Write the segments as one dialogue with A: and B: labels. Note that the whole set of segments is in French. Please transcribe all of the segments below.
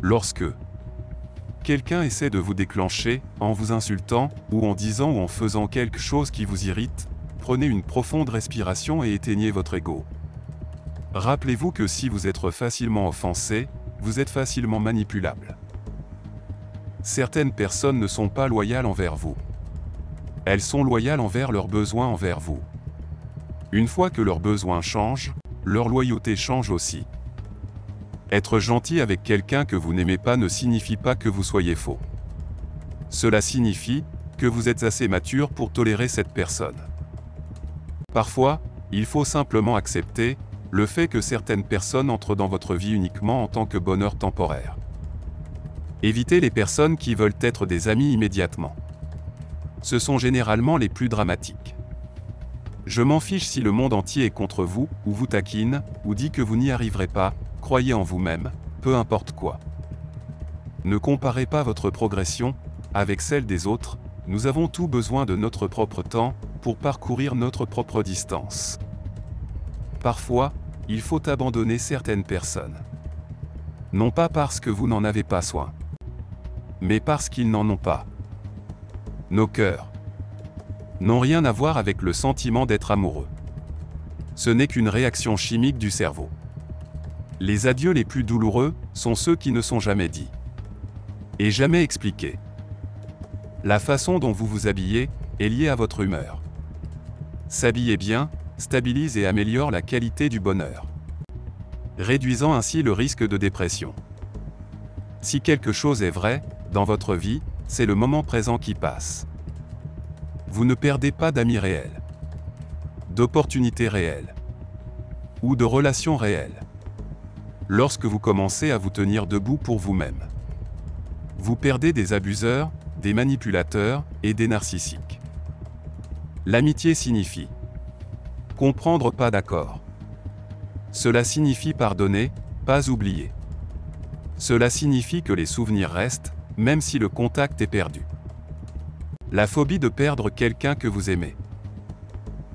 A: Lorsque quelqu'un essaie de vous déclencher, en vous insultant, ou en disant ou en faisant quelque chose qui vous irrite, prenez une profonde respiration et éteignez votre ego. Rappelez-vous que si vous êtes facilement offensé, vous êtes facilement manipulable. Certaines personnes ne sont pas loyales envers vous. Elles sont loyales envers leurs besoins envers vous. Une fois que leurs besoins changent, leur loyauté change aussi. Être gentil avec quelqu'un que vous n'aimez pas ne signifie pas que vous soyez faux. Cela signifie que vous êtes assez mature pour tolérer cette personne. Parfois, il faut simplement accepter le fait que certaines personnes entrent dans votre vie uniquement en tant que bonheur temporaire. Évitez les personnes qui veulent être des amis immédiatement. Ce sont généralement les plus dramatiques. Je m'en fiche si le monde entier est contre vous, ou vous taquine, ou dit que vous n'y arriverez pas, croyez en vous-même, peu importe quoi. Ne comparez pas votre progression avec celle des autres, nous avons tous besoin de notre propre temps pour parcourir notre propre distance. Parfois, il faut abandonner certaines personnes. Non pas parce que vous n'en avez pas soin, mais parce qu'ils n'en ont pas. Nos cœurs n'ont rien à voir avec le sentiment d'être amoureux. Ce n'est qu'une réaction chimique du cerveau. Les adieux les plus douloureux sont ceux qui ne sont jamais dits et jamais expliqués. La façon dont vous vous habillez est liée à votre humeur. S'habiller bien stabilise et améliore la qualité du bonheur, réduisant ainsi le risque de dépression. Si quelque chose est vrai dans votre vie, c'est le moment présent qui passe. Vous ne perdez pas d'amis réels, d'opportunités réelles ou de relations réelles. Lorsque vous commencez à vous tenir debout pour vous-même, vous perdez des abuseurs, des manipulateurs et des narcissiques. L'amitié signifie comprendre, pas d'accord. Cela signifie pardonner, pas oublier. Cela signifie que les souvenirs restent, même si le contact est perdu. La phobie de perdre quelqu'un que vous aimez.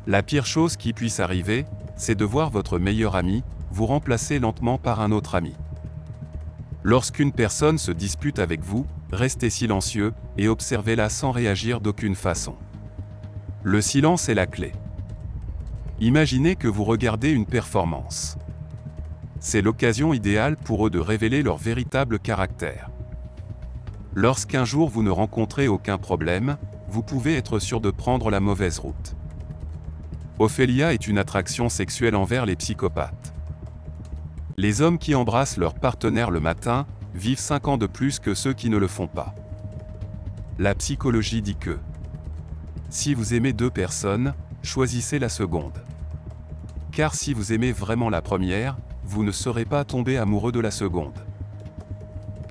A: La pire chose qui puisse arriver, c'est de voir votre meilleur ami vous remplacer lentement par un autre ami. Lorsqu'une personne se dispute avec vous, restez silencieux et observez-la sans réagir d'aucune façon. Le silence est la clé. Imaginez que vous regardez une performance. C'est l'occasion idéale pour eux de révéler leur véritable caractère. Lorsqu'un jour vous ne rencontrez aucun problème, vous pouvez être sûr de prendre la mauvaise route. Ophélia est une attraction sexuelle envers les psychopathes. Les hommes qui embrassent leur partenaire le matin vivent 5 ans de plus que ceux qui ne le font pas. La psychologie dit que si vous aimez 2 personnes, choisissez la seconde. Car si vous aimez vraiment la première, vous ne serez pas tombé amoureux de la seconde.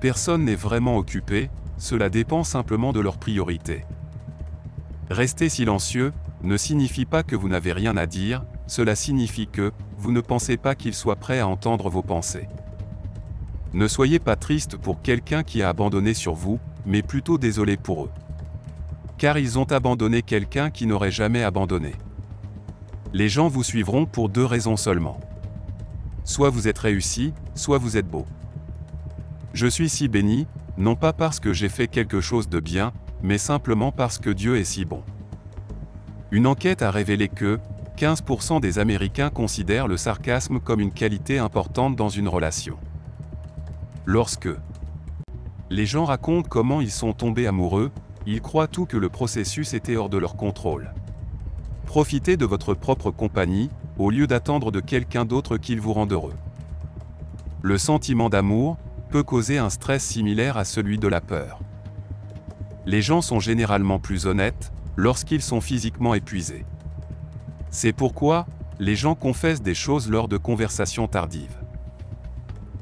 A: Personne n'est vraiment occupé, cela dépend simplement de leurs priorités. Rester silencieux ne signifie pas que vous n'avez rien à dire, cela signifie que vous ne pensez pas qu'il soit prêt à entendre vos pensées. Ne soyez pas triste pour quelqu'un qui a abandonné sur vous, mais plutôt désolé pour eux. Car ils ont abandonné quelqu'un qui n'aurait jamais abandonné. Les gens vous suivront pour 2 raisons seulement. Soit vous êtes réussi, soit vous êtes beau. Je suis si béni, non pas parce que j'ai fait quelque chose de bien, mais simplement parce que Dieu est si bon. Une enquête a révélé que 15% des Américains considèrent le sarcasme comme une qualité importante dans une relation. Lorsque les gens racontent comment ils sont tombés amoureux, ils croient tout que le processus était hors de leur contrôle. Profitez de votre propre compagnie, au lieu d'attendre de quelqu'un d'autre qu'il vous rende heureux. Le sentiment d'amour peut causer un stress similaire à celui de la peur. Les gens sont généralement plus honnêtes lorsqu'ils sont physiquement épuisés. C'est pourquoi les gens confessent des choses lors de conversations tardives.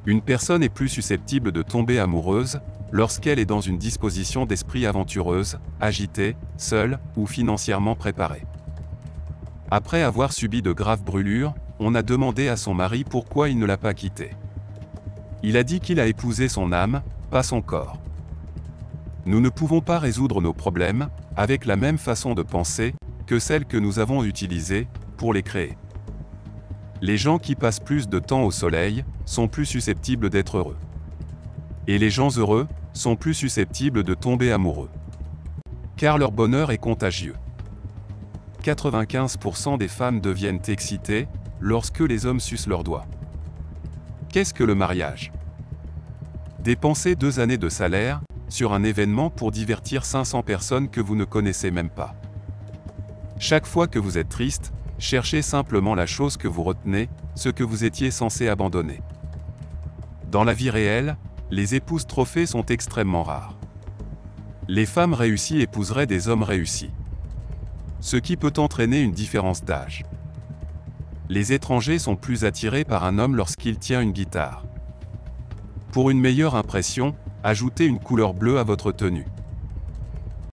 A: Une personne est plus susceptible de tomber amoureuse lorsqu'elle est dans une disposition d'esprit aventureuse, agitée, seule ou financièrement préparée. Après avoir subi de graves brûlures, on a demandé à son mari pourquoi il ne l'a pas quittée. Il a dit qu'il a épousé son âme, pas son corps. Nous ne pouvons pas résoudre nos problèmes avec la même façon de penser que celle que nous avons utilisée pour les créer. Les gens qui passent plus de temps au soleil sont plus susceptibles d'être heureux. Et les gens heureux sont plus susceptibles de tomber amoureux. Car leur bonheur est contagieux. 95% des femmes deviennent excitées lorsque les hommes sucent leurs doigts. Qu'est-ce que le mariage? Dépenser 2 années de salaire sur un événement pour divertir 500 personnes que vous ne connaissez même pas. Chaque fois que vous êtes triste, cherchez simplement la chose que vous retenez, ce que vous étiez censé abandonner. Dans la vie réelle, les épouses trophées sont extrêmement rares. Les femmes réussies épouseraient des hommes réussis. Ce qui peut entraîner une différence d'âge. Les étrangers sont plus attirés par un homme lorsqu'il tient une guitare. Pour une meilleure impression, ajoutez une couleur bleue à votre tenue.